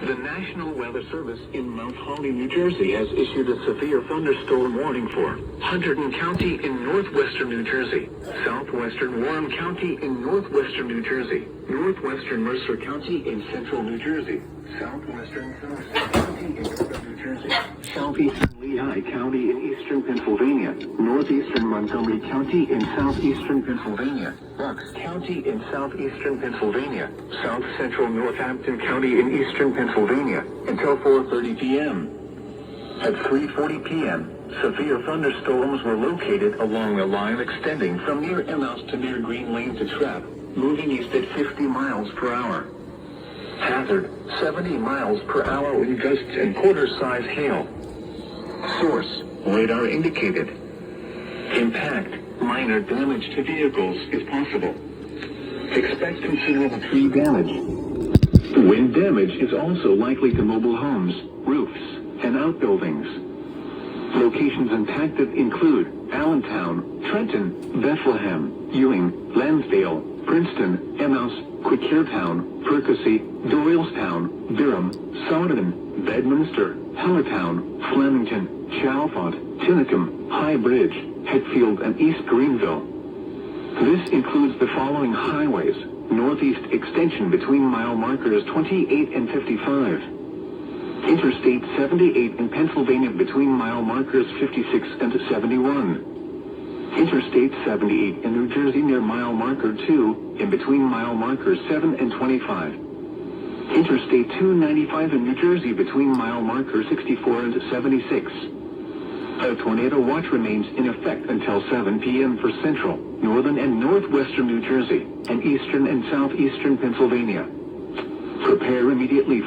The National Weather Service in Mount Holly, New Jersey has issued a severe thunderstorm warning for Hunterdon County in northwestern New Jersey, southwestern Warren County in northwestern New Jersey, northwestern Mercer County in central New Jersey, southwestern Somerset County in northern New Jersey, southeastern Lehigh County in eastern Pennsylvania, northeastern Montgomery County in southeastern Pennsylvania, Bucks County in southeastern Pennsylvania, south central Northampton County in eastern Pennsylvania, until 4:30 p.m. At 3:40 p.m., severe thunderstorms were located along the line extending from near Emmaus to near Green Lane to Trapp, moving east at 50 miles per hour. Hazard, 70 miles per hour with gusts and quarter-size hail. Source, radar indicated. Impact, minor damage to vehicles is possible. Expect considerable tree damage. Wind damage is also likely to mobile homes, roofs, and outbuildings. Locations impacted include Allentown, Trenton, Bethlehem, Ewing, Lansdale, Princeton, Emmaus, Quakertown, Percy, Doylestown, Durham, Souderton, Bedminster, Hellertown, Flemington, Chalfont, Tinicum, High Bridge, Hetfield, and East Greenville. This includes the following highways: northeast extension between mile markers 28 and 55. Interstate 78 in Pennsylvania between mile markers 56 and 71. Interstate 78 in New Jersey near mile marker 2 in between mile markers 7 and 25. Interstate 295 in New Jersey between mile markers 64 and 76. A tornado watch remains in effect until 7 p.m. for central, northern and northwestern New Jersey, and eastern and southeastern Pennsylvania. Prepare immediately